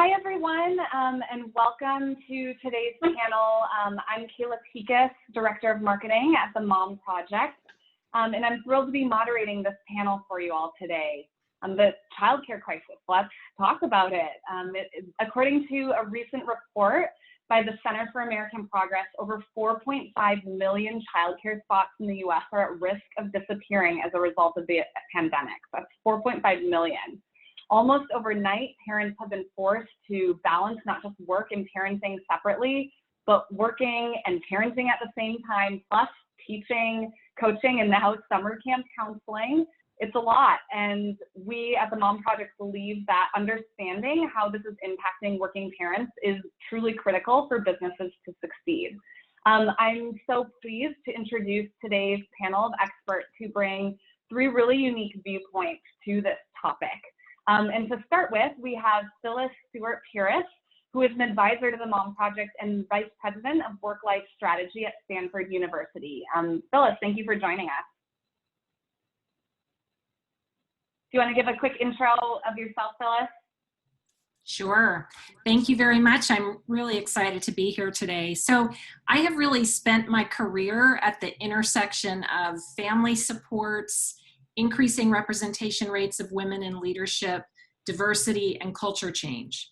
Hi, everyone, and welcome to today's panel. I'm Phyliss, Director of Marketing at the Mom Project, and I'm thrilled to be moderating this panel for you all today. The childcare crisis, let's talk about it. According to a recent report by the Center for American Progress, over 4.5 million childcare spots in the US are at risk of disappearing as a result of the pandemic. That's 4.5 million. Almost overnight, parents have been forced to balance not just work and parenting separately, but working and parenting at the same time, plus teaching, coaching, and now summer camp counseling. It's a lot, and we at the Mom Project believe that understanding how this is impacting working parents is truly critical for businesses to succeed. I'm so pleased to introduce today's panel of experts who bring three really unique viewpoints to this topic. And to start with, we have Phyliss Stewart Pires, who is an advisor to the Mom Project and Vice President of WorkLife Strategy at Stanford University. Phyliss, thank you for joining us. Do you want to give a quick intro of yourself, Phyliss? Sure. Thank you very much. I'm really excited to be here today. So I have really spent my career at the intersection of family supports, increasing representation rates of women in leadership, diversity, and culture change.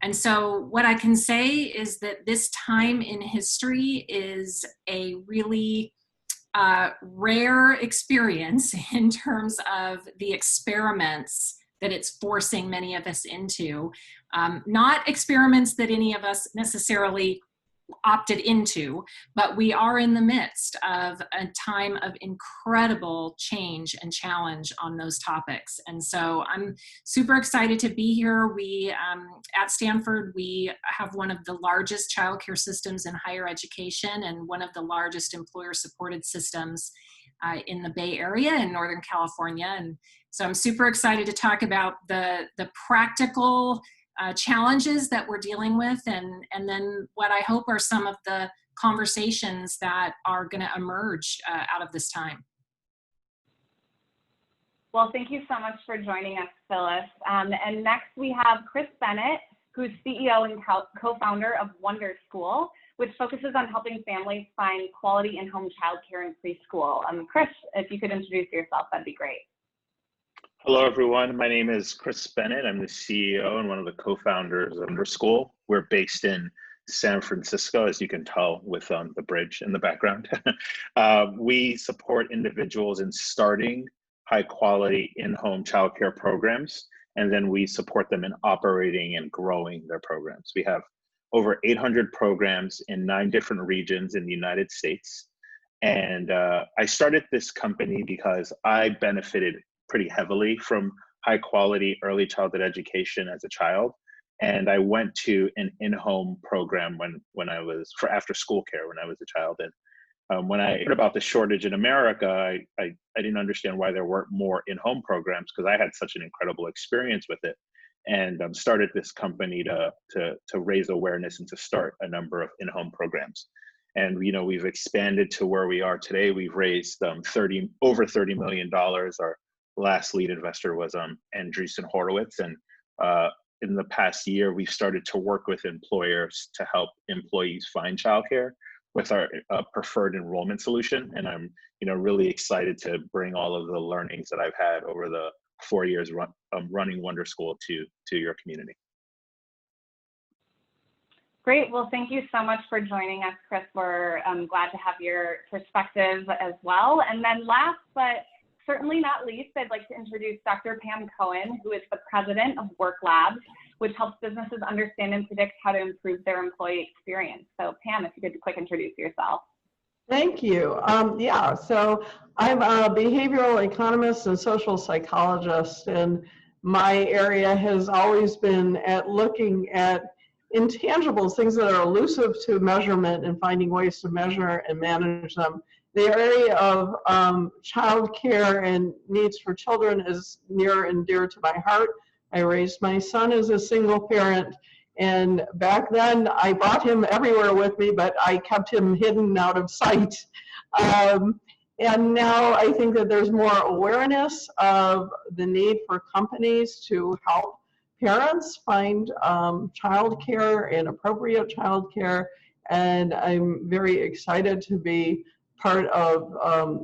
And so what I can say is that this time in history is a really rare experience in terms of the experiments that it's forcing many of us into. Not experiments that any of us necessarily opted into, but we are in the midst of a time of incredible change and challenge on those topics. And so I'm super excited to be here. We, at Stanford, we have one of the largest childcare systems in higher education and one of the largest employer-supported systems in the Bay Area in Northern California. And so I'm super excited to talk about the practical challenges that we're dealing with, and then what I hope are some of the conversations that are going to emerge out of this time. Well, thank you so much for joining us, Phyliss. And next we have Chris Bennett, who's CEO and co-founder of Wonderschool, which focuses on helping families find quality in-home childcare and preschool. Chris, if you could introduce yourself, that'd be great. Hello, everyone. My name is Chris Bennett. I'm the CEO and one of the co-founders of Wonderschool. We're based in San Francisco, as you can tell with the bridge in the background. We support individuals in starting high-quality in-home childcare programs, and then we support them in operating and growing their programs. We have over 800 programs in 9 different regions in the United States. And I started this company because I benefited pretty heavily from high quality early childhood education as a child. And I went to an in-home program when I was for after school care when I was a child. And when I heard about the shortage in America, I didn't understand why there weren't more in-home programs, because I had such an incredible experience with it, and started this company to raise awareness and to start a number of in-home programs. And we've expanded to where we are today. We've raised over $30 million. Our last lead investor was Andreessen Horowitz, and in the past year, we've started to work with employers to help employees find childcare with our preferred enrollment solution. And I'm really excited to bring all of the learnings that I've had over the 4 years running Wonderschool to your community. Great. Well, thank you so much for joining us, Chris. We're glad to have your perspective as well. And then last, but certainly not least, I'd like to introduce Dr. Pam Cohen, who is the president of WerkLabs, which helps businesses understand and predict how to improve their employee experience. So Pam, if you could quick introduce yourself. Thank you. Yeah, so I'm a behavioral economist and social psychologist, and my area has always been at looking at intangibles, things that are elusive to measurement, and finding ways to measure and manage them. The area of child care and needs for children is near and dear to my heart. I raised my son as a single parent, and back then I brought him everywhere with me, but I kept him hidden out of sight. And now I think that there's more awareness of the need for companies to help parents find childcare and appropriate childcare, and I'm very excited to be part of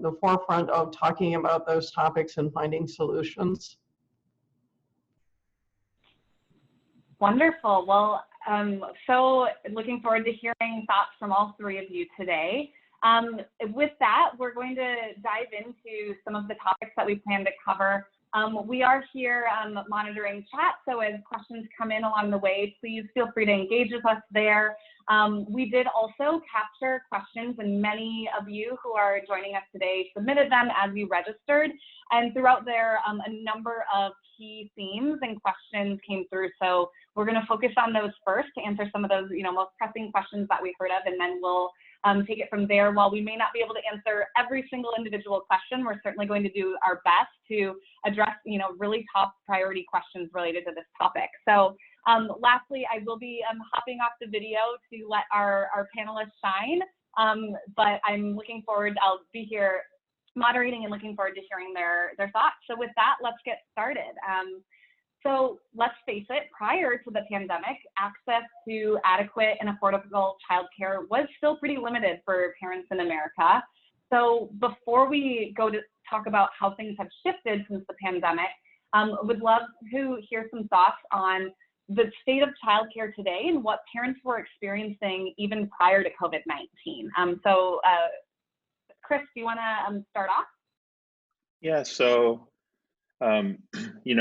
the forefront of talking about those topics and finding solutions. Wonderful. Well, so looking forward to hearing thoughts from all three of you today. With that, we're going to dive into some of the topics that we plan to cover. We are here monitoring chat, so as questions come in along the way, please feel free to engage with us there. We did also capture questions, and many of you who are joining us today submitted them as you registered. And throughout there, a number of key themes and questions came through. So we're going to focus on those first to answer some of those, most pressing questions that we heard of, and then we'll take it from there. While we may not be able to answer every single individual question, we're certainly going to do our best to address, really top priority questions related to this topic. So lastly, I will be hopping off the video to let our panelists shine, but I'm looking forward, I'll be here moderating and looking forward to hearing their thoughts. So with that, let's get started. So let's face it, prior to the pandemic, access to adequate and affordable childcare was still pretty limited for parents in America. So before we go to talk about how things have shifted since the pandemic, would love to hear some thoughts on the state of childcare today and what parents were experiencing even prior to COVID-19. So Chris, do you want to start off? Yeah, so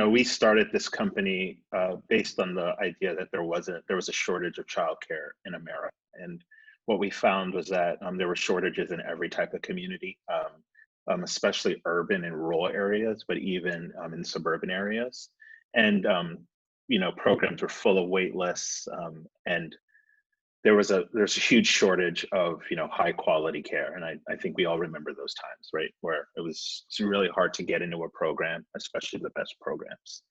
we started this company based on the idea that there was a shortage of childcare in America, and what we found was that there were shortages in every type of community, especially urban and rural areas, but even in suburban areas. And programs were full of wait lists, and there's a huge shortage of high quality care, and I think we all remember those times, right, where it's really hard to get into a program, especially the best programs.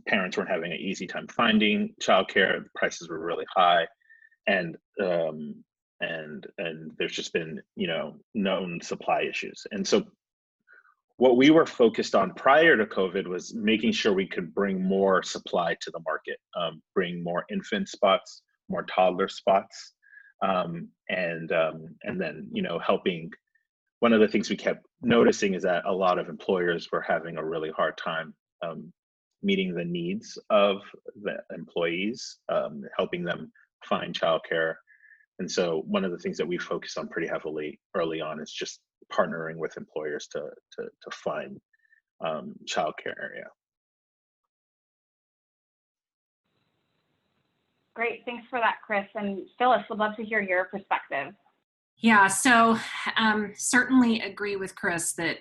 Parents weren't having an easy time finding childcare. The prices were really high, and there's just been known supply issues. And so what we were focused on prior to COVID was making sure we could bring more supply to the market, bring more infant spots, more toddler spots, and then helping. One of the things we kept noticing is that a lot of employers were having a really hard time meeting the needs of the employees, helping them find childcare. And so one of the things that we focused on pretty heavily early on is just partnering with employers to find childcare area. Great, thanks for that, Chris. And Phyliss, would love to hear your perspective. Yeah, so certainly agree with Chris that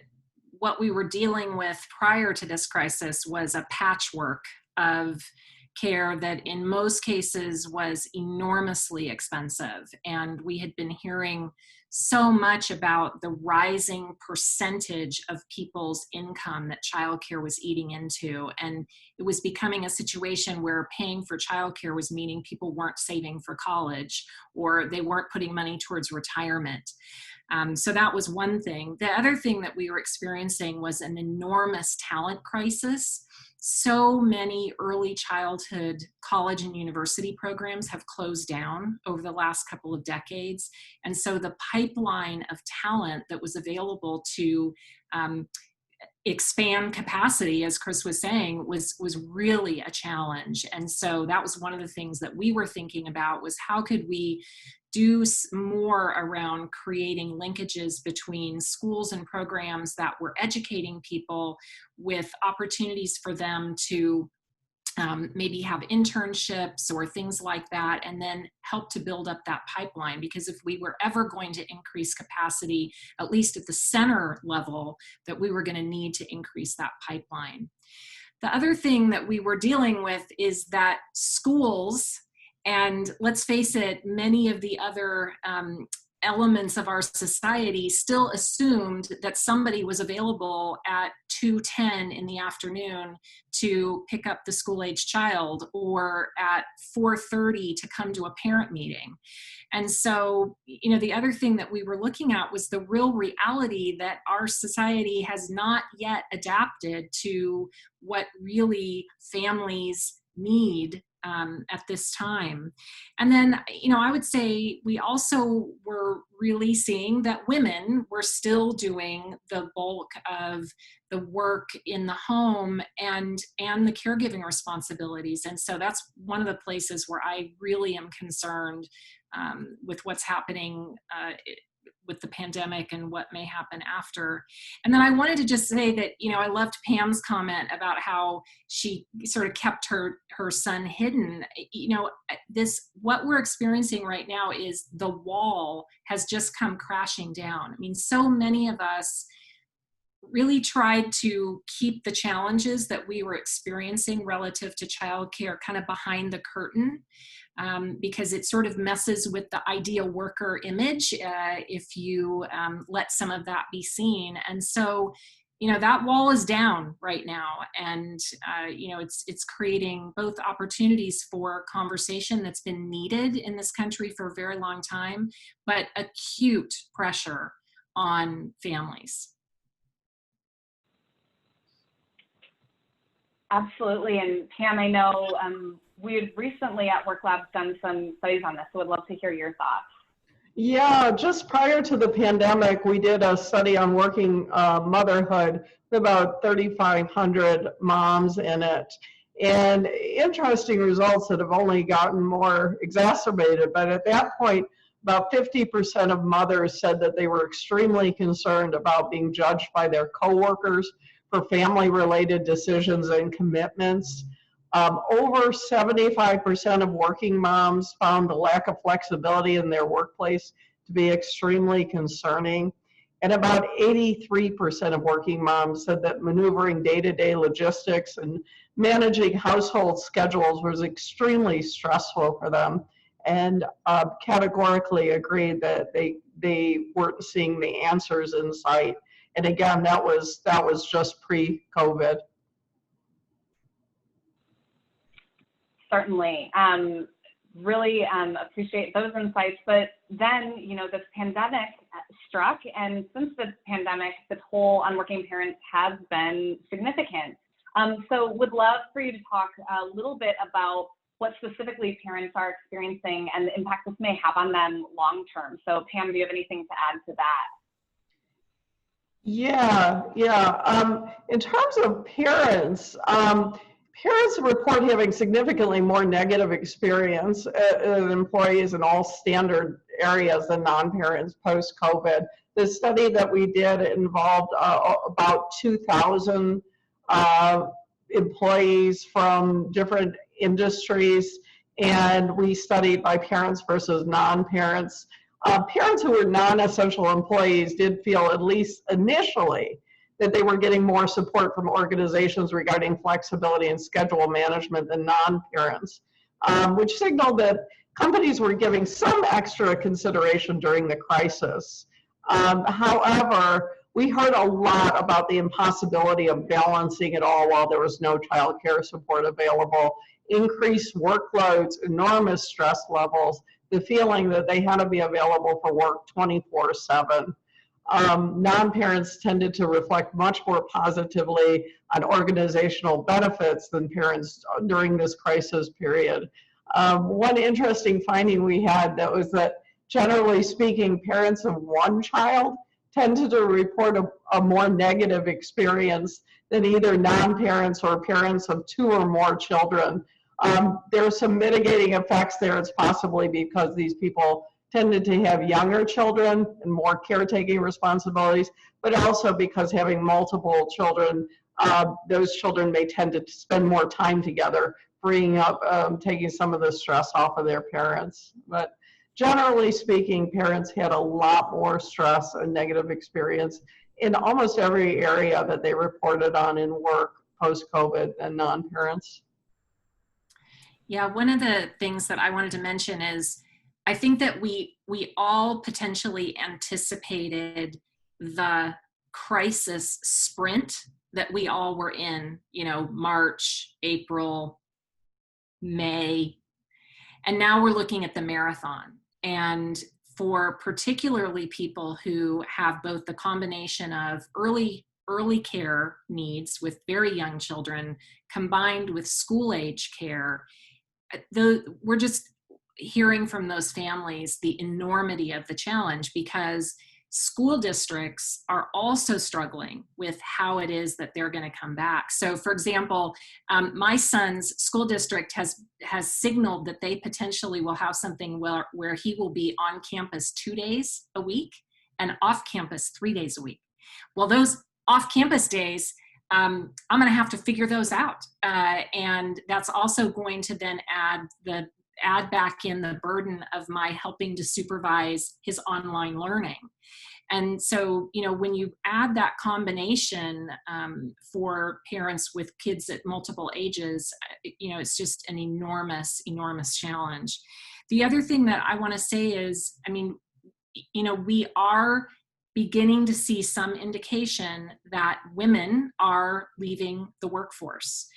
what we were dealing with prior to this crisis was a patchwork of care that in most cases was enormously expensive. And we had been hearing so much about the rising percentage of people's income that childcare was eating into. And it was becoming a situation where paying for childcare was meaning people weren't saving for college, or they weren't putting money towards retirement. So that was one thing. The other thing that we were experiencing was an enormous talent crisis. So many early childhood college and university programs have closed down over the last couple of decades. And so the pipeline of talent that was available to expand capacity, as Chris was saying, was really a challenge. And so that was one of the things that we were thinking about, was how could we do more around creating linkages between schools and programs that were educating people with opportunities for them to maybe have internships or things like that, and then help to build up that pipeline. Because if we were ever going to increase capacity, at least at the center level, that we were going to need to increase that pipeline. The other thing that we were dealing with is that schools, and let's face it, many of the other elements of our society still assumed that somebody was available at 2:10 in the afternoon to pick up the school-age child, or at 4:30 to come to a parent meeting. And so, the other thing that we were looking at was the real reality that our society has not yet adapted to what really families need at this time. And then, I would say we also were really seeing that women were still doing the bulk of the work in the home and the caregiving responsibilities. And so that's one of the places where I really am concerned with what's happening with the pandemic and what may happen after. And then I wanted to just say that, I loved Pam's comment about how she sort of kept her son hidden. What we're experiencing right now is the wall has just come crashing down. I mean, so many of us really tried to keep the challenges that we were experiencing relative to childcare kind of behind the curtain, because it sort of messes with the ideal worker image if you let some of that be seen. And so, that wall is down right now, and it's creating both opportunities for conversation that's been needed in this country for a very long time, but acute pressure on families. Absolutely. And Pam, I know we had recently at WorkLabs done some studies on this, so would love to hear your thoughts. Yeah, just prior to the pandemic, we did a study on working motherhood with about 3,500 moms in it. And interesting results that have only gotten more exacerbated. But at that point, about 50% of mothers said that they were extremely concerned about being judged by their coworkers for family-related decisions and commitments. Over 75% of working moms found the lack of flexibility in their workplace to be extremely concerning. And about 83% of working moms said that maneuvering day-to-day logistics and managing household schedules was extremely stressful for them, and categorically agreed that they weren't seeing the answers in sight. And again, that was just pre-COVID. Certainly. Really appreciate those insights. But then, this pandemic struck, and since the pandemic, the toll on working parents has been significant. So would love for you to talk a little bit about what specifically parents are experiencing and the impact this may have on them long term. So Pam, do you have anything to add to that? Yeah. In terms of parents, parents report having significantly more negative experience as employees in all standard areas than non-parents post-COVID. The study that we did involved about 2,000 employees from different industries, and we studied by parents versus non-parents. Parents who were non-essential employees did feel, at least initially, that they were getting more support from organizations regarding flexibility and schedule management than non-parents, which signaled that companies were giving some extra consideration during the crisis. However, we heard a lot about the impossibility of balancing it all while there was no child care support available, increased workloads, enormous stress levels, the feeling that they had to be available for work 24/7. Non-parents tended to reflect much more positively on organizational benefits than parents during this crisis period. One interesting finding we had was that, generally speaking, parents of one child tended to report a more negative experience than either non-parents or parents of two or more children. There are some mitigating effects there. It's possibly because these people tended to have younger children and more caretaking responsibilities, but also because having multiple children, those children may tend to spend more time together, freeing up, taking some of the stress off of their parents. But generally speaking, parents had a lot more stress and negative experience in almost every area that they reported on in work post-COVID than non-parents. Yeah, one of the things that I wanted to mention is I think that we all potentially anticipated the crisis sprint that we all were in, March, April, May, and now we're looking at the marathon. And for particularly people who have both the combination of early care needs with very young children combined with school age care, we're just hearing from those families the enormity of the challenge, because school districts are also struggling with how it is that they're going to come back. So, for example, my son's school district has signaled that they potentially will have something where he will be on campus 2 days a week and off campus 3 days a week. Well, those off campus days, I'm going to have to figure those out. And that's also going to then add back in the burden of my helping to supervise his online learning. And so, when you add that combination for parents with kids at multiple ages, it's just an enormous, enormous challenge. The other thing that I want to say is, we are beginning to see some indication that women are leaving the workforce.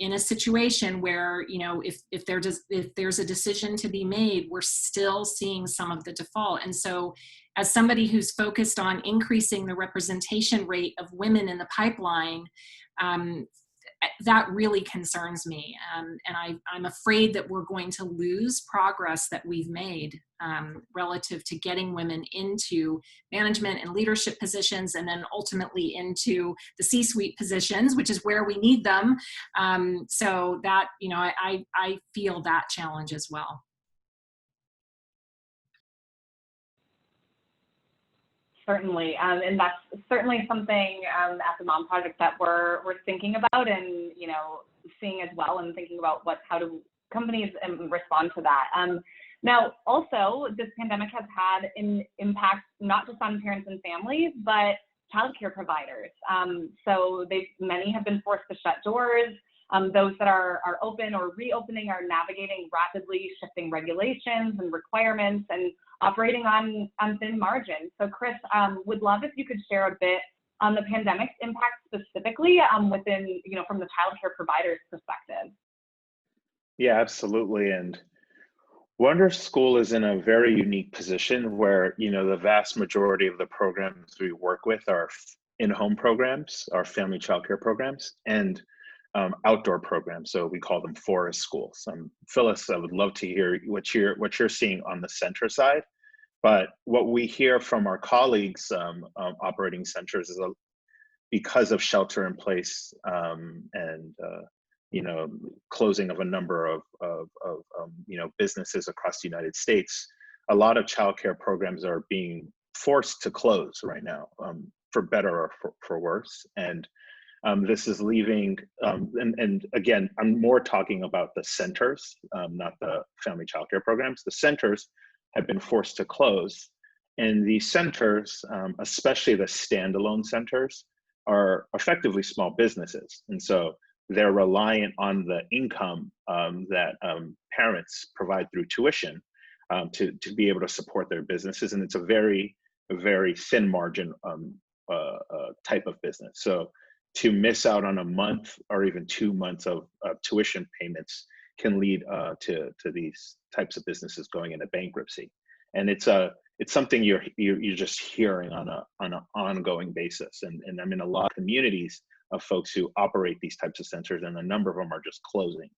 In a situation where, if there's a decision to be made, we're still seeing some of the default. And so as somebody who's focused on increasing the representation rate of women in the pipeline, that really concerns me. And I'm afraid that we're going to lose progress that we've made relative to getting women into management and leadership positions, and then ultimately into the C-suite positions, which is where we need them. So that, I feel that challenge as well. Certainly, and that's certainly something at the Mom Project that we're thinking about, and seeing as well, and thinking about how do companies respond to that. Now, also, this pandemic has had an impact not just on parents and families, but childcare providers. So many have been forced to shut doors. Those that are open or reopening are navigating rapidly shifting regulations and requirements and operating on thin margins. So Chris, would love if you could share a bit on the pandemic's impact specifically within, from the childcare provider's perspective. Yeah, absolutely. And Wonderschool is in a very unique position where, the vast majority of the programs we work with are in-home programs, our family childcare programs, and outdoor programs. So we call them forest schools. Phyliss, I would love to hear what you're seeing on the center side. But what we hear from our colleagues operating centers is because of shelter in place and closing of a number of businesses across the United States, a lot of childcare programs are being forced to close right now, for better or for worse. And this is leaving, and again, I'm more talking about the centers, not the family childcare programs. The centers have been forced to close, and these centers, especially the standalone centers, are effectively small businesses. And so they're reliant on the income that parents provide through tuition to be able to support their businesses. And it's a very thin margin type of business. So to miss out on a month or even 2 months of tuition payments can lead to these types of businesses going into bankruptcy. And it's something you're just hearing on an ongoing basis. And I'm in a lot of communities of folks who operate these types of centers, and a number of them are just closing.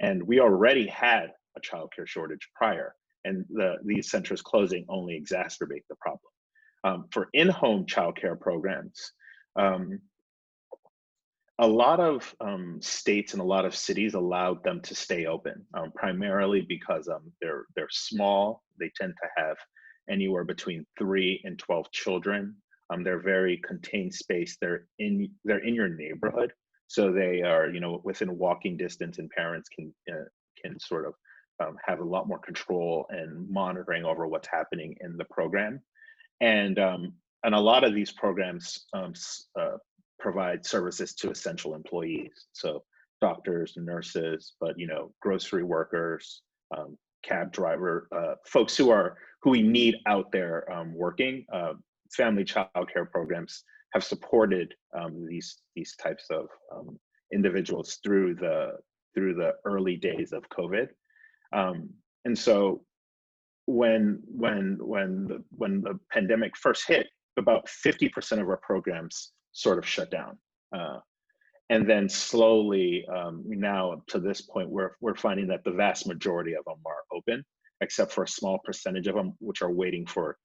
And we already had a childcare shortage prior, and these centers closing only exacerbate the problem. For in-home childcare programs, a lot of states and a lot of cities allowed them to stay open, primarily because they're small. They tend to have anywhere between 3 and 12 children. They're very contained space. They're in your neighborhood, so they are within walking distance, and parents can sort of have a lot more control and monitoring over what's happening in the program. And a lot of these programs provide services to essential employees, so doctors and nurses, but grocery workers, cab driver, folks who we need out there working. Family childcare programs have supported these types of individuals through the early days of COVID. And so when the pandemic first hit, about 50% of our programs sort of shut down. And then slowly, now up to this point, we're finding that the vast majority of them are open, except for a small percentage of them, which are waiting for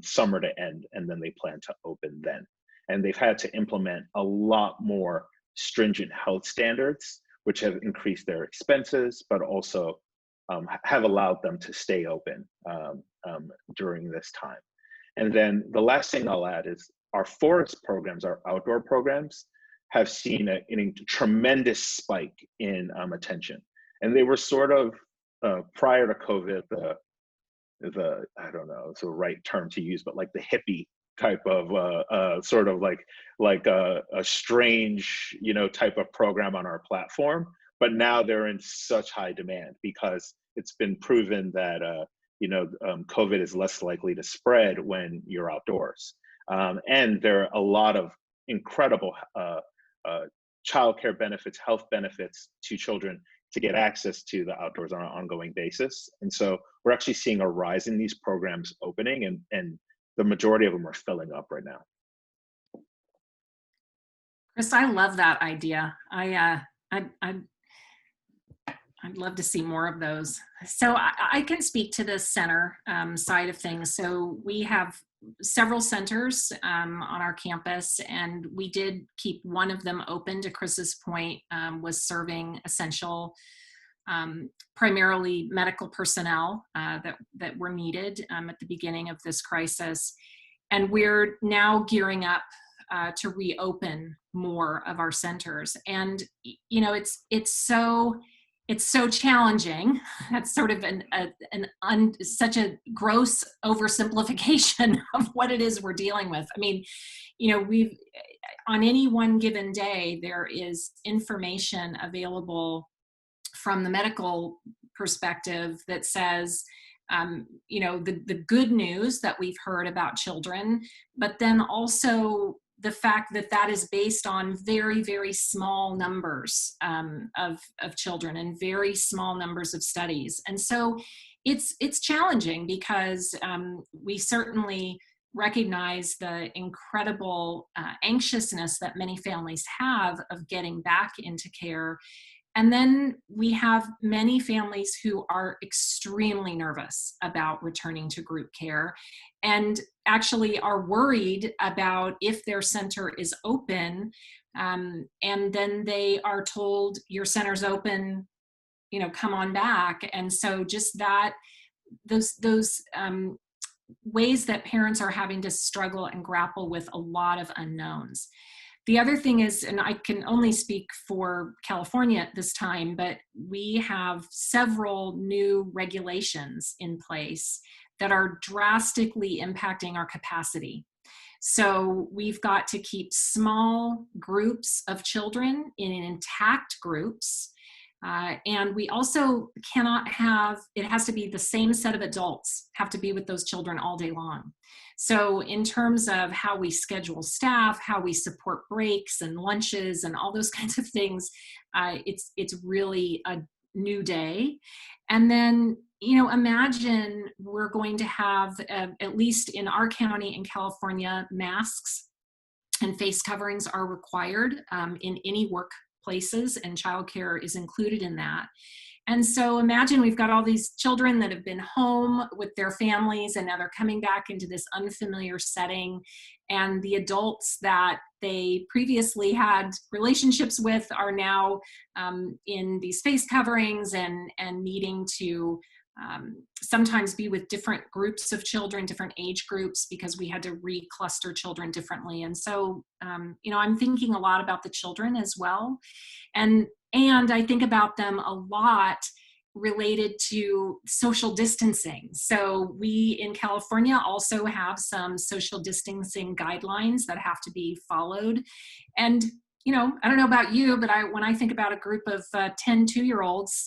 summer to end, and then they plan to open then. And they've had to implement a lot more stringent health standards, which have increased their expenses, but also have allowed them to stay open during this time. And then the last thing I'll add is our forest programs, our outdoor programs, have seen a tremendous spike in attention. And they were sort of, prior to COVID, the I don't know, it's the right term to use, but like the hippie type of sort of like a strange, type of program on our platform. But now they're in such high demand because it's been proven that COVID is less likely to spread when you're outdoors. And there are a lot of incredible childcare benefits, health benefits to children to get access to the outdoors on an ongoing basis. And so we're actually seeing a rise in these programs opening, and the majority of them are filling up right now. Chris, I love that idea. I'd love to see more of those. So I can speak to the center side of things. So we have several centers on our campus, and we did keep one of them open, to Chris's point, was serving essential, primarily medical personnel that were needed at the beginning of this crisis. And we're now gearing up to reopen more of our centers. And, it's so challenging. That's sort of such a gross oversimplification of what it is we're dealing with. I mean, we've, on any one given day, there is information available from the medical perspective that says, the good news that we've heard about children, but then also the fact that that is based on very, very small numbers of children and very small numbers of studies. And so it's challenging because we certainly recognize the incredible anxiousness that many families have of getting back into care. And then we have many families who are extremely nervous about returning to group care and actually are worried about if their center is open, and then they are told, your center's open, come on back. And so just those ways that parents are having to struggle and grapple with a lot of unknowns. The other thing is, and I can only speak for California at this time, but we have several new regulations in place that are drastically impacting our capacity. So we've got to keep small groups of children in intact groups. And we also cannot have, it has to be the same set of adults have to be with those children all day long. So in terms of how we schedule staff, how we support breaks and lunches and all those kinds of things, it's really a new day. And then, imagine we're going to have, at least in our county in California, masks and face coverings are required in any workplaces, and childcare is included in that. And so imagine we've got all these children that have been home with their families, and now they're coming back into this unfamiliar setting, and the adults that they previously had relationships with are now in these face coverings and needing to sometimes be with different groups of children, different age groups, because we had to recluster children differently. And so, I'm thinking a lot about the children as well. And I think about them a lot related to social distancing. So we in California also have some social distancing guidelines that have to be followed. And, I don't know about you, but when I think about a group of 10 2-year-olds,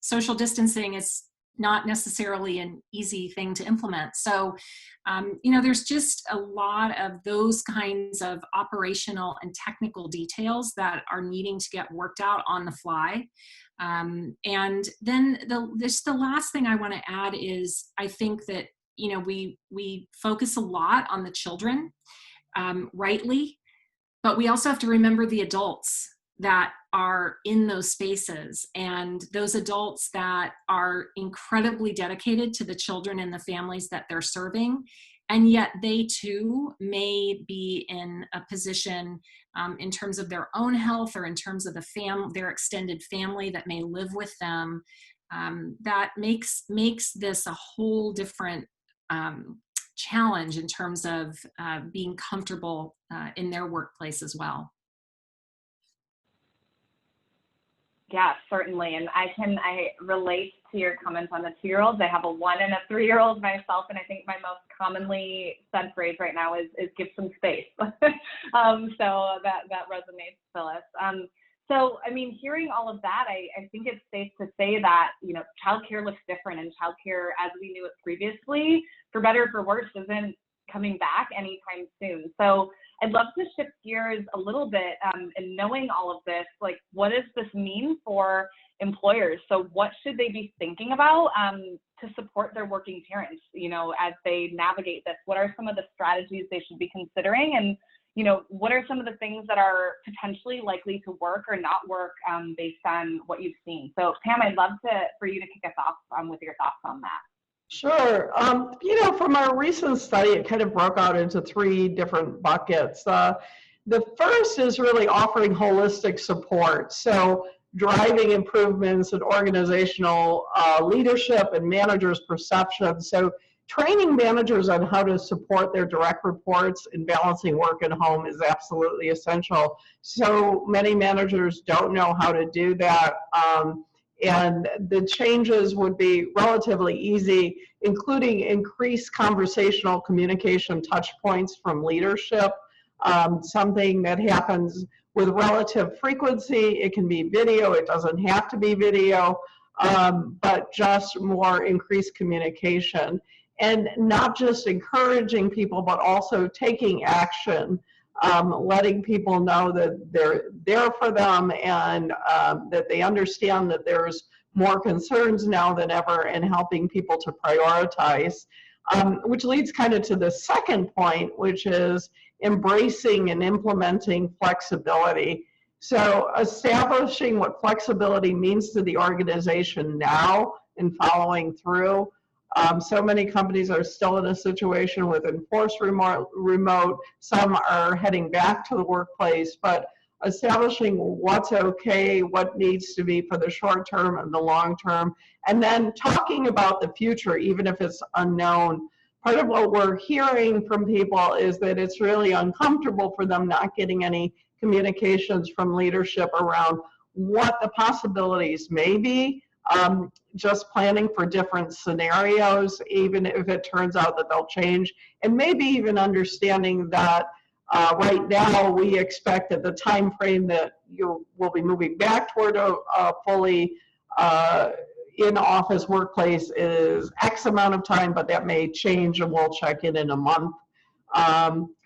social distancing is not necessarily an easy thing to implement. So, you know, there's just a lot of those kinds of operational and technical details that are needing to get worked out on the fly. And then the last thing I want to add is I think that, you know, we focus a lot on the children, rightly, but we also have to remember the adults that are in those spaces, and those adults that are incredibly dedicated to the children and the families that they're serving. And yet they too may be in a position in terms of their own health or in terms of their extended family that may live with them, that makes this a whole different challenge in terms of being comfortable in their workplace as well. Yeah, certainly. And I relate to your comments on the 2-year-olds. I have a 1 and a 3-year-old myself, and I think my most commonly said phrase right now is give some space. So that resonates, Phyliss. So, I mean, hearing all of that, I think it's safe to say that, you know, childcare looks different, and childcare as we knew it previously, for better or for worse, isn't coming back anytime soon. So I'd love to shift gears a little bit, and knowing all of this, like, what does this mean for employers? So what should they be thinking about to support their working parents, you know, as they navigate this? What are some of the strategies they should be considering? And, you know, what are some of the things that are potentially likely to work or not work based on what you've seen? So Pam, I'd love for you to kick us off with your thoughts on that. Sure. You know, from our recent study, it kind of broke out into 3 different buckets. The first is really offering holistic support. So driving improvements in organizational leadership and managers' perception. So training managers on how to support their direct reports and balancing work and home is absolutely essential. So many managers don't know how to do that. And the changes would be relatively easy, including increased conversational communication touch points from leadership, something that happens with relative frequency. It can be video, it doesn't have to be video, but just more increased communication. And not just encouraging people, but also taking action. Letting people know that they're there for them, and that they understand that there's more concerns now than ever, and helping people to prioritize, which leads kind of to the second point, which is embracing and implementing flexibility. So establishing what flexibility means to the organization now and following through. So many companies are still in a situation with enforced remote. Some are heading back to the workplace, but establishing what's okay, what needs to be for the short term and the long term, and then talking about the future, even if it's unknown. Part of what we're hearing from people is that it's really uncomfortable for them not getting any communications from leadership around what the possibilities may be. Just planning for different scenarios, even if it turns out that they'll change, and maybe even understanding that right now we expect that the time frame that you will be moving back toward a fully in-office workplace is X amount of time, but that may change, and we'll check in a month.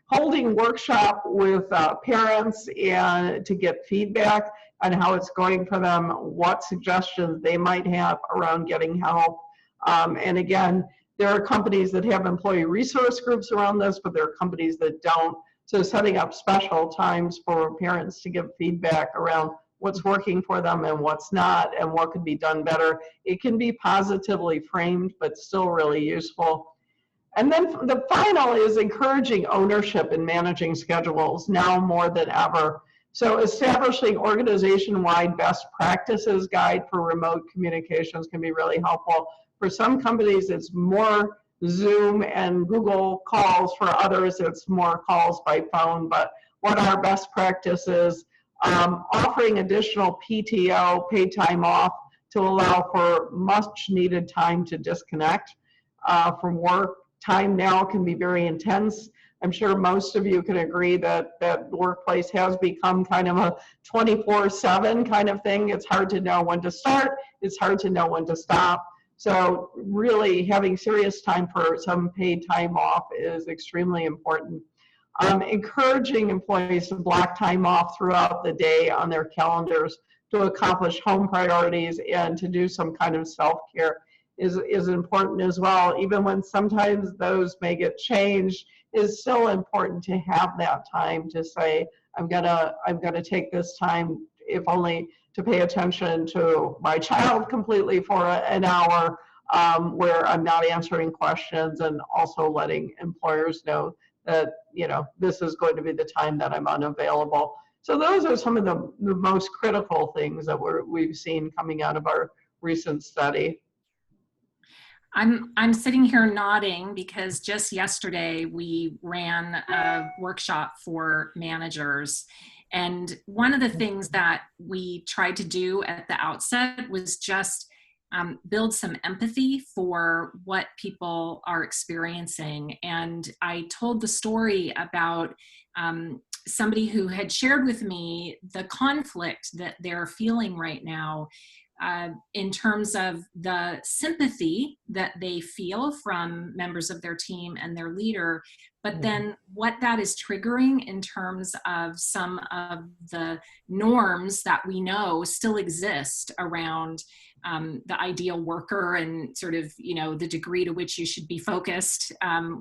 Holding workshop with parents and to get feedback on how it's going for them, what suggestions they might have around getting help. And again, there are companies that have employee resource groups around this, but there are companies that don't. So setting up special times for parents to give feedback around what's working for them and what's not, and what could be done better. It can be positively framed, but still really useful. And then the final is encouraging ownership in managing schedules now more than ever. So establishing organization-wide best practices guide for remote communications can be really helpful. For some companies, it's more Zoom and Google calls. For others, it's more calls by phone. But what are best practices? Offering additional PTO, paid time off, to allow for much needed time to disconnect from work. Time now can be very intense. I'm sure most of you can agree that the workplace has become kind of a 24/7 kind of thing. It's hard to know when to start. It's hard to know when to stop. So really having serious time for some paid time off is extremely important. Encouraging employees to block time off throughout the day on their calendars to accomplish home priorities and to do some kind of self-care is important as well. Even when sometimes those may get changed, it's still important to have that time to say, I'm gonna take this time, if only to pay attention to my child completely for an hour, where I'm not answering questions, and also letting employers know that, you know, this is going to be the time that I'm unavailable. So those are some of the most critical things that we've seen coming out of our recent study. I'm sitting here nodding because just yesterday we ran a workshop for managers. And one of the things that we tried to do at the outset was just build some empathy for what people are experiencing. And I told the story about somebody who had shared with me the conflict that they're feeling right now, in terms of the sympathy that they feel from members of their team and their leader, but then what that is triggering in terms of some of the norms that we know still exist around the ideal worker and sort of, you know, the degree to which you should be focused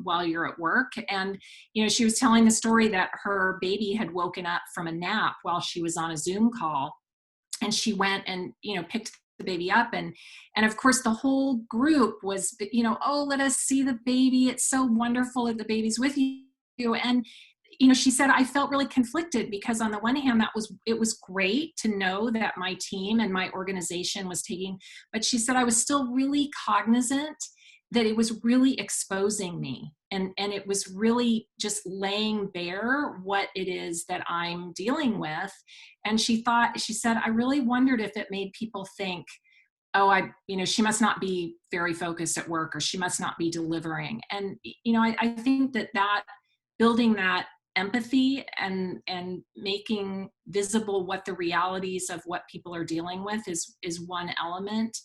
while you're at work. And, you know, she was telling the story that her baby had woken up from a nap while she was on a Zoom call. And she went and, you know, picked the baby up. And of course, the whole group was, you know, oh, let us see the baby. It's so wonderful that the baby's with you. And, you know, she said, I felt really conflicted because on the one hand, it was great to know that my team and my organization was taking, but she said, I was still really cognizant that it was really exposing me. And it was really just laying bare what it is that I'm dealing with. And she said, I really wondered if it made people think, oh, you know, she must not be very focused at work, or she must not be delivering. And, you know, I think that building that empathy and making visible what the realities of what people are dealing with is one element.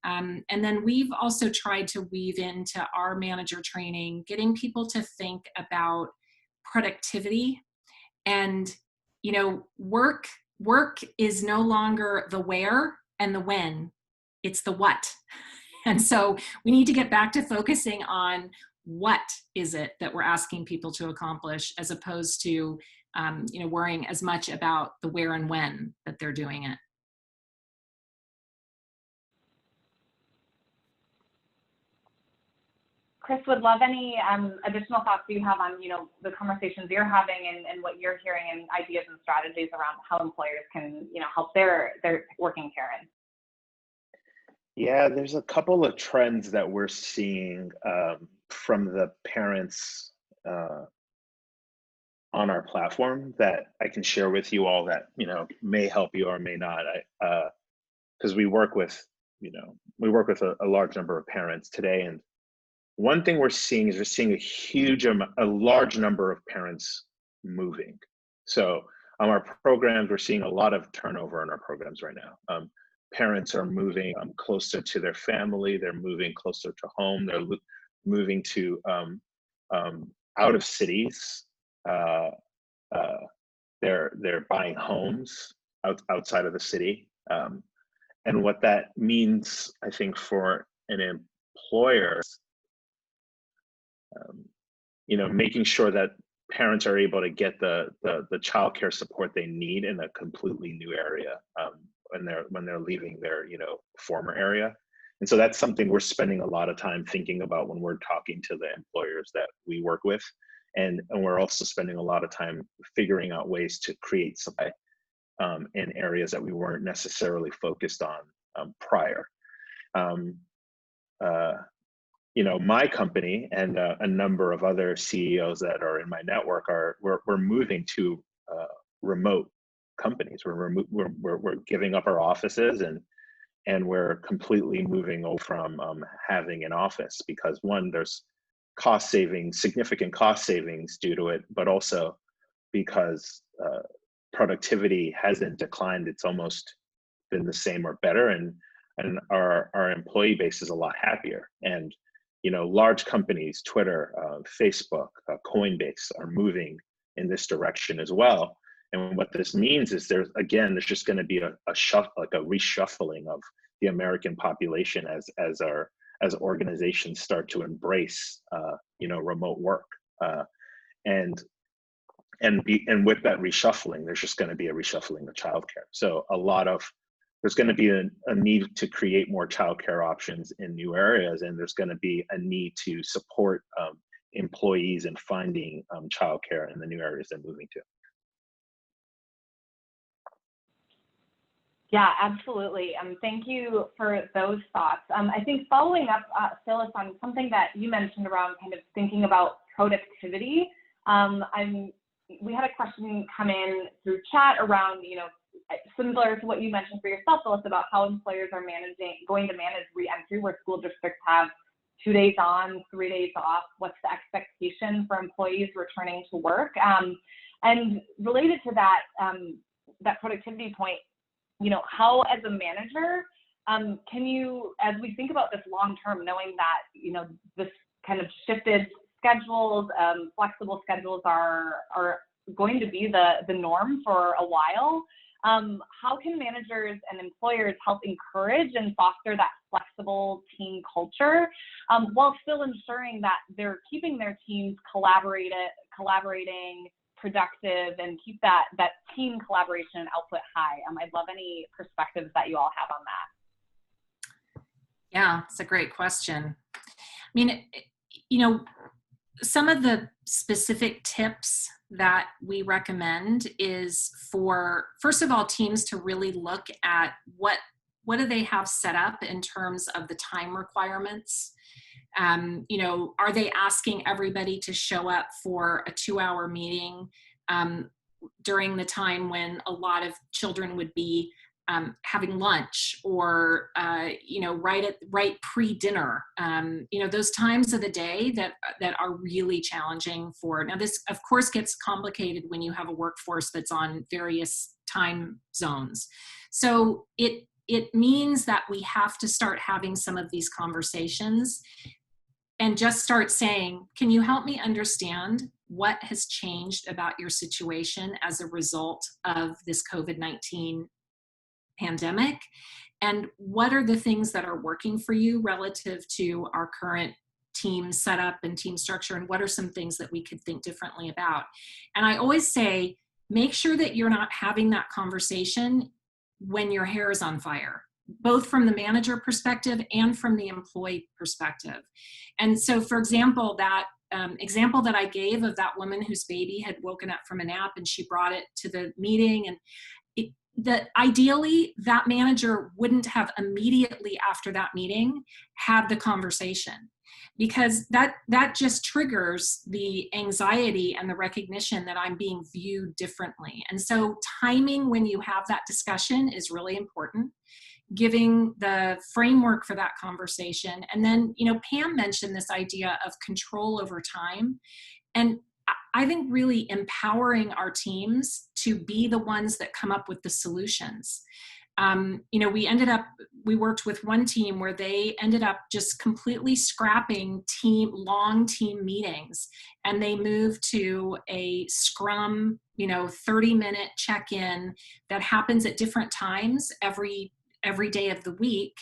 And then we've also tried to weave into our manager training, getting people to think about productivity. And, you know, work is no longer the where and the when, it's the what. And so we need to get back to focusing on what is it that we're asking people to accomplish, as opposed to, you know, worrying as much about the where and when that they're doing it. Chris, would love any additional thoughts you have on, you know, the conversations you're having and what you're hearing, and ideas and strategies around how employers can, you know, help their working parents. Yeah, there's a couple of trends that we're seeing from the parents on our platform that I can share with you all that, you know, may help you or may not. Because we work with a large number of parents today, and one thing we're seeing is a large number of parents moving. So on our programs, we're seeing a lot of turnover in our programs right now. Parents are moving closer to their family. They're moving closer to home. They're moving to out of cities. They're buying homes outside of the city. And what that means, I think, for an employer, you know, making sure that parents are able to get the childcare support they need in a completely new area when they're leaving their, you know, former area. And so that's something we're spending a lot of time thinking about when we're talking to the employers that we work with, and we're also spending a lot of time figuring out ways to create supply in areas that we weren't necessarily focused on prior. You know, my company and a number of other CEOs that are in my network we're moving to remote companies. We're giving up our offices, and we're completely moving over from having an office, because one, there's significant cost savings due to it, but also because productivity hasn't declined. It's almost been the same or better. And and our employee base is a lot happier. And large companies, Twitter, Facebook, Coinbase, are moving in this direction as well. And what this means is there's just going to be a reshuffling of the American population as organizations start to embrace remote work. And with that reshuffling, there's just going to be a reshuffling of childcare. So there's going to be a need to create more childcare options in new areas, and there's going to be a need to support employees in finding childcare in the new areas they're moving to. Yeah, absolutely. Thank you for those thoughts. I think following up, Phyliss, on something that you mentioned around kind of thinking about productivity, we had a question come in through chat around, similar to what you mentioned for yourself, Phyliss, about how employers are going to manage re-entry, where school districts have 2 days on, 3 days off. What's the expectation for employees returning to work? And related to that, that productivity point, how as a manager, can you, as we think about this long term, knowing that, this kind of shifted schedules, flexible schedules are going to be the norm for a while, how can managers and employers help encourage and foster that flexible team culture while still ensuring that they're keeping their teams collaborating, productive, and keep that team collaboration and output high? I'd love any perspectives that you all have on that. Yeah, it's a great question. I mean, some of the specific tips that we recommend is for, first of all, teams to really look at what do they have set up in terms of the time requirements. Are they asking everybody to show up for a 2-hour meeting during the time when a lot of children would be having lunch, or right pre-dinner? Those times of the day that are really challenging for. Now, this of course gets complicated when you have a workforce that's on various time zones. So it means that we have to start having some of these conversations and just start saying, can you help me understand what has changed about your situation as a result of this COVID-19 pandemic? And what are the things that are working for you relative to our current team setup and team structure? And what are some things that we could think differently about? And I always say, make sure that you're not having that conversation when your hair is on fire, both from the manager perspective and from the employee perspective. And so, for example, that example that I gave of that woman whose baby had woken up from a nap and she brought it to the meeting, and ideally that manager wouldn't have immediately after that meeting had the conversation, because that just triggers the anxiety and the recognition that I'm being viewed differently. And so timing when you have that discussion is really important, giving the framework for that conversation. And then, Pam mentioned this idea of control over time. And I think really empowering our teams to be the ones that come up with the solutions. We worked with one team where they ended up just completely scrapping long team meetings, and they moved to a Scrum, 30-minute check-in that happens at different times every day of the week.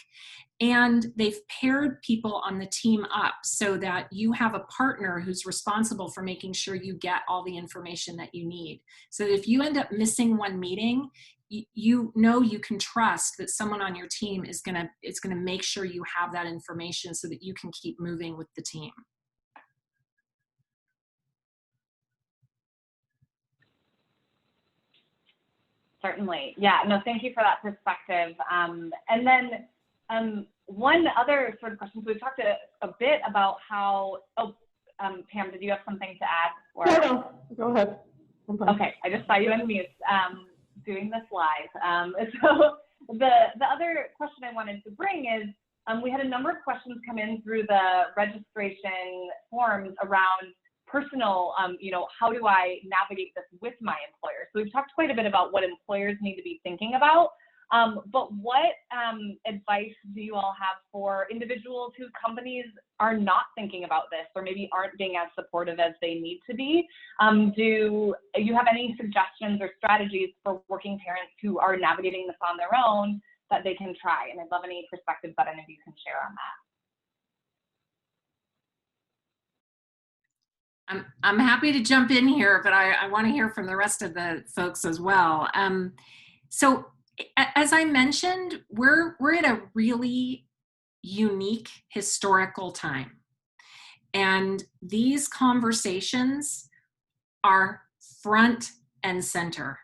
And they've paired people on the team up so that you have a partner who's responsible for making sure you get all the information that you need. So that if you end up missing one meeting, you can trust that someone on your team is gonna make sure you have that information so that you can keep moving with the team. Certainly. Yeah, no, thank you for that perspective. And then one other sort of question, so we've talked a bit about how, Pam, did you have something to add? Or? No, go ahead. Okay, I just saw you unmute doing this live. So the other question I wanted to bring is, we had a number of questions come in through the registration forms around personal, how do I navigate this with my employer? So we've talked quite a bit about what employers need to be thinking about. But what advice do you all have for individuals whose companies are not thinking about this, or maybe aren't being as supportive as they need to be? Do you have any suggestions or strategies for working parents who are navigating this on their own that they can try? And I'd love any perspectives that any of you can share on that. I'm happy to jump in here, but I want to hear from the rest of the folks as well. So as I mentioned, we're at a really unique historical time. And these conversations are front and center.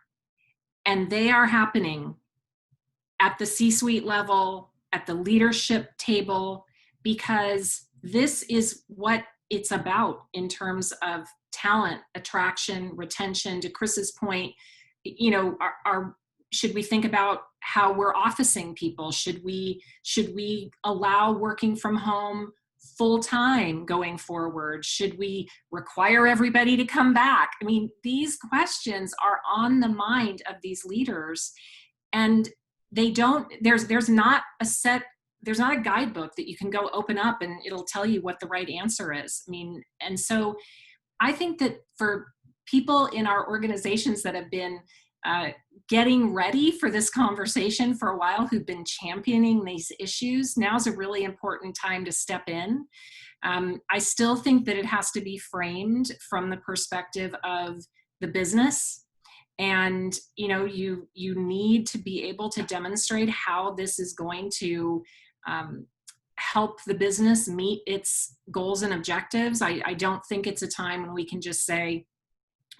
And they are happening at the C-suite level, at the leadership table, because this is what it's about in terms of talent, attraction, retention. To Chris's point, you know, should we think about how we're officing people? Should we allow working from home full time going forward? Should we require everybody to come back? I mean, these questions are on the mind of these leaders, and they don't, there's not a guidebook that you can go open up and it'll tell you what the right answer is. I mean, and so I think that for people in our organizations that have been getting ready for this conversation for a while, who've been championing these issues, now's a really important time to step in. I still think that it has to be framed from the perspective of the business. And, you know, you need to be able to demonstrate how this is going to help the business meet its goals and objectives. I don't think it's a time when we can just say,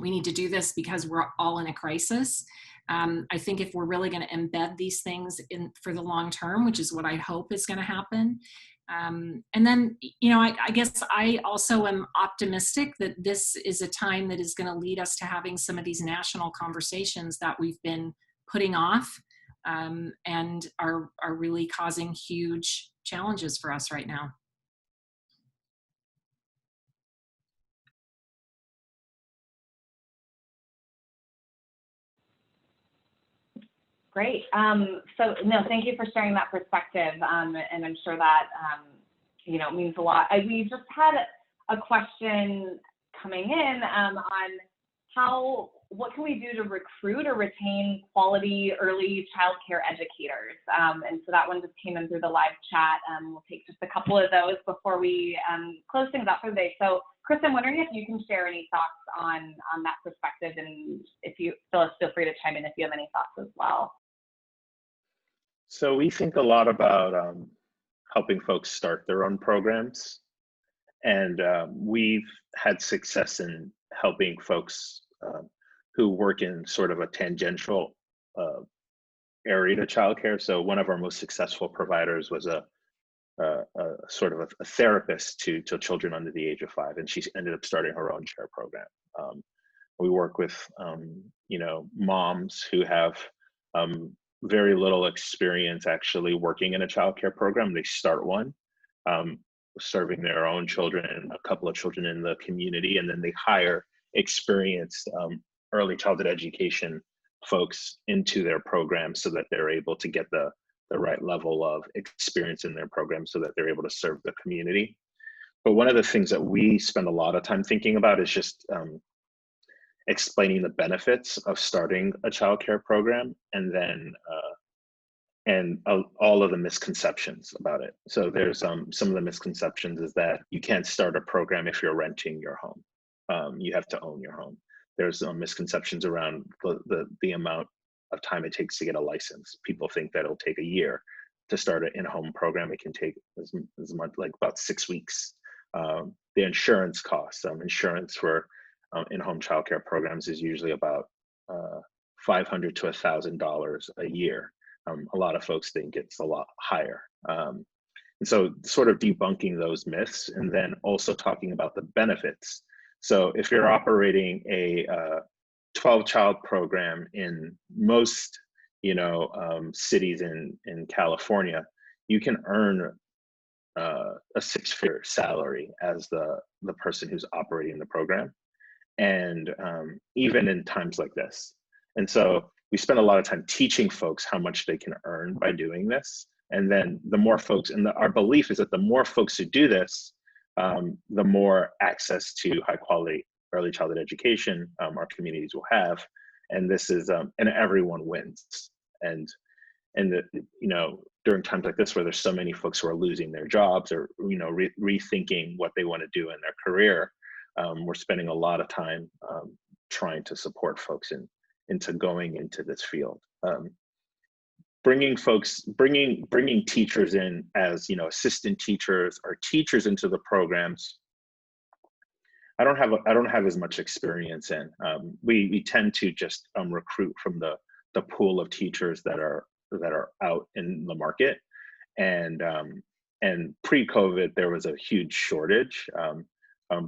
we need to do this because we're all in a crisis. I think if we're really going to embed these things in for the long term, which is what I hope is going to happen. And then, you know, I guess I also am optimistic that this is a time that is going to lead us to having some of these national conversations that we've been putting off and are really causing huge challenges for us right now. Great. So no, thank you for sharing that perspective. And I'm sure that, you know, means a lot. We just had a question coming in on what can we do to recruit or retain quality early childcare educators? And so that one just came in through the live chat. We'll take just a couple of those before we close things up for the day. So Chris, I'm wondering if you can share any thoughts on that perspective, and if you, Phyliss, feel free to chime in if you have any thoughts as well. So we think a lot about helping folks start their own programs. And we've had success in helping folks who work in sort of a tangential area to childcare. So one of our most successful providers was a sort of a therapist to children under the age of 5, and she ended up starting her own chair program. We work with you know, moms who have very little experience actually working in a childcare program. They start one, serving their own children and a couple of children in the community, and then they hire experienced early childhood education folks into their program so that they're able to get the right level of experience in their program so that they're able to serve the community. But one of the things that we spend a lot of time thinking about is just explaining the benefits of starting a childcare program, and then all of the misconceptions about it. So there's some of the misconceptions is that you can't start a program if you're renting your home. You have to own your home. There's misconceptions around the amount of time it takes to get a license. People think that it'll take a year to start an in-home program. It can take as much like about 6 weeks. The insurance costs, insurance for in-home childcare programs is usually about $500 to $1,000 a year. A lot of folks think it's a lot higher. And so sort of debunking those myths, and then also talking about the benefits. So if you're operating a 12-child program in most, you know, cities in California, you can earn a 6-figure salary as the person who's operating the program, and even in times like this. And so we spend a lot of time teaching folks how much they can earn by doing this. And then the more folks, and our belief is that the more folks who do this, the more access to high quality early childhood education our communities will have. And this is, and everyone wins. And during times like this where there's so many folks who are losing their jobs or, rethinking what they want to do in their career, we're spending a lot of time trying to support folks into going into this field. Bringing teachers in as, assistant teachers or teachers into the programs, I don't have as much experience in. We tend to just recruit from the pool of teachers that are out in the market, and pre-COVID there was a huge shortage.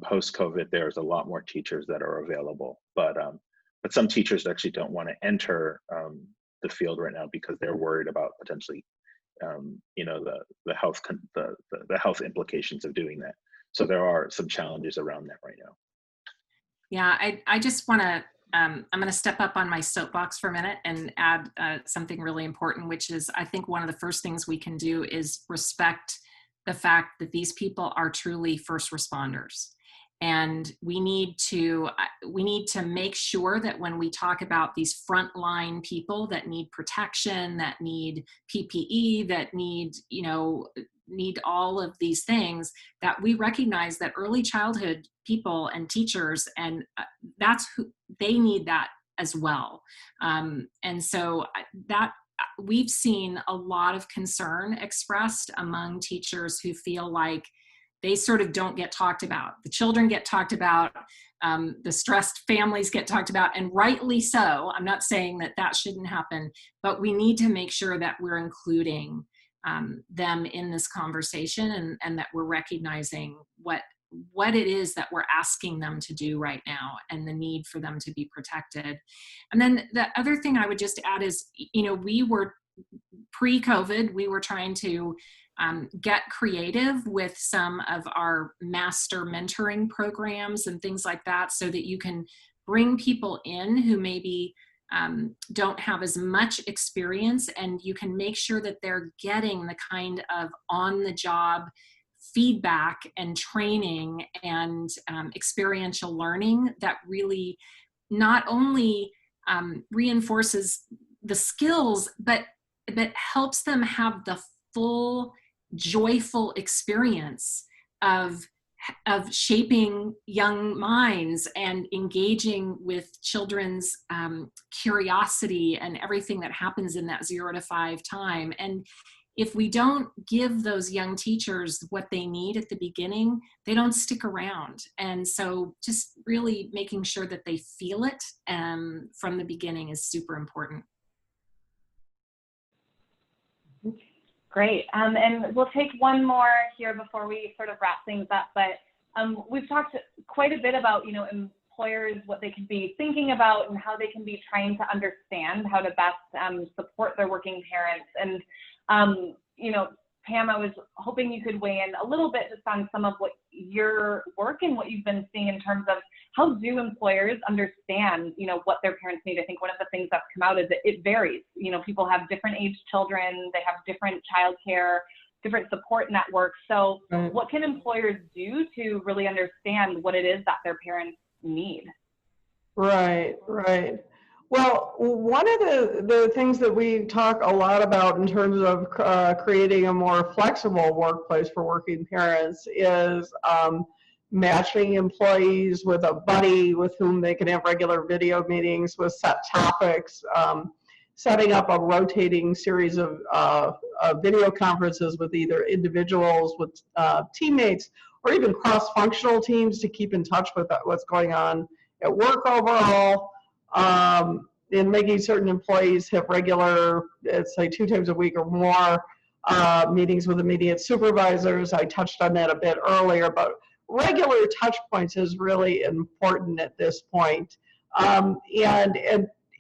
Post-COVID there's a lot more teachers that are available, but some teachers actually don't want to enter the field right now because they're worried about potentially the health implications of doing that. So there are some challenges around that right now. Yeah, I just want to, I'm going to step up on my soapbox for a minute and add something really important, which is I think one of the first things we can do is respect the fact that these people are truly first responders. And we need to make sure that when we talk about these frontline people that need protection, that need PPE, that need all of these things, that we recognize that early childhood people and teachers, and that's who they need that as well. And so that we've seen a lot of concern expressed among teachers who feel like they sort of don't get talked about. The children get talked about, the stressed families get talked about, and rightly so. I'm not saying that shouldn't happen, but we need to make sure that we're including them in this conversation, and that we're recognizing what it is that we're asking them to do right now and the need for them to be protected. And then the other thing I would just add is, we were pre-COVID, we were trying to get creative with some of our master mentoring programs and things like that, so that you can bring people in who maybe don't have as much experience, and you can make sure that they're getting the kind of on-the-job feedback and training and experiential learning that really not only reinforces the skills, but helps them have the full joyful experience of shaping young minds and engaging with children's curiosity and everything that happens in that 0 to 5 time. And if we don't give those young teachers what they need at the beginning, they don't stick around. And so just really making sure that they feel it from the beginning is super important. Great. And we'll take one more here before we sort of wrap things up. But we've talked quite a bit about, employers, what they can be thinking about and how they can be trying to understand how to best support their working parents. And, Pam, I was hoping you could weigh in a little bit just on some of what your work and what you've been seeing in terms of how do employers understand, what their parents need. I think one of the things that's come out is that it varies. People have different age children, they have different childcare, different support networks. So what can employers do to really understand what it is that their parents need? Right. Well, one of the things that we talk a lot about in terms of creating a more flexible workplace for working parents is matching employees with a buddy with whom they can have regular video meetings with set topics, setting up a rotating series of video conferences with either individuals, with teammates, or even cross-functional teams to keep in touch with what's going on at work overall. In making certain employees have regular, say 2 times a week or more, meetings with immediate supervisors. I touched on that a bit earlier, but regular touch points is really important at this point. And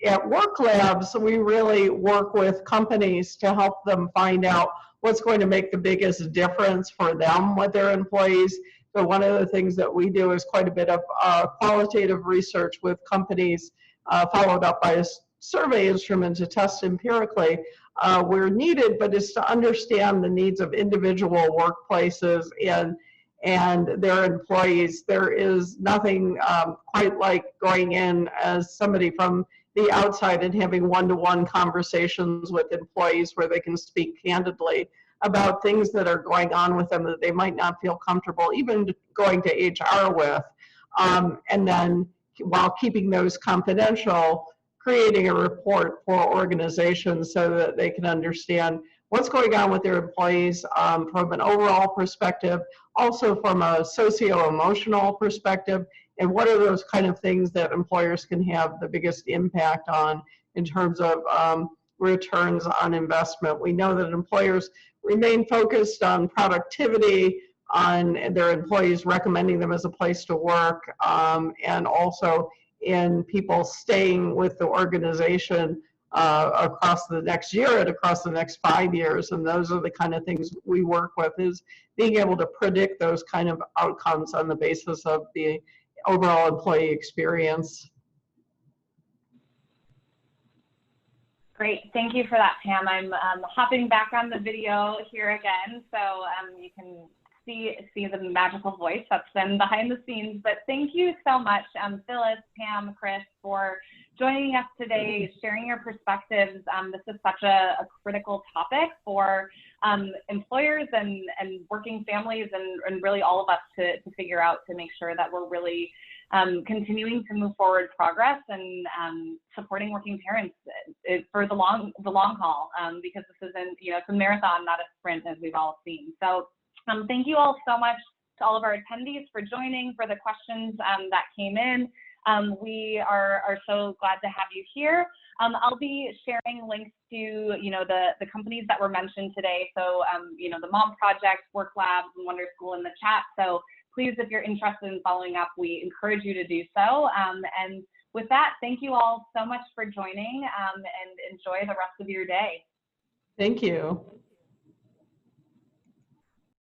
at WerkLabs, we really work with companies to help them find out what's going to make the biggest difference for them with their employees. So one of the things that we do is quite a bit of qualitative research with companies, followed up by survey instrument to test empirically where needed, but is to understand the needs of individual workplaces and their employees. There is nothing quite like going in as somebody from the outside and having one-to-one conversations with employees where they can speak candidly about things that are going on with them that they might not feel comfortable even going to HR with. And then while keeping those confidential, creating a report for organizations so that they can understand what's going on with their employees from an overall perspective, also from a socio-emotional perspective, and what are those kind of things that employers can have the biggest impact on in terms of returns on investment. We know that employers remain focused on productivity, on their employees recommending them as a place to work, and also in people staying with the organization across the next year and across the next 5 years. And those are the kind of things we work with, is being able to predict those kind of outcomes on the basis of the overall employee experience. Great, thank you for that, Pam. I'm hopping back on the video here again, so you can see the magical voice that's been behind the scenes. But thank you so much, Phyliss, Pam, Chris, for joining us today, sharing your perspectives. This is such a critical topic for employers and working families and really all of us to figure out, to make sure that we're really continuing to move forward progress and supporting working parents for the long haul, because this isn't, it's a marathon, not a sprint, as we've all seen. So thank you all so much to all of our attendees for joining, for the questions that came in. We are so glad to have you here. I'll be sharing links to, the companies that were mentioned today. So, the Mom Project, WorkLabs, and Wonderschool in the chat. So please, if you're interested in following up, we encourage you to do so. And with that, thank you all so much for joining, and enjoy the rest of your day. Thank you.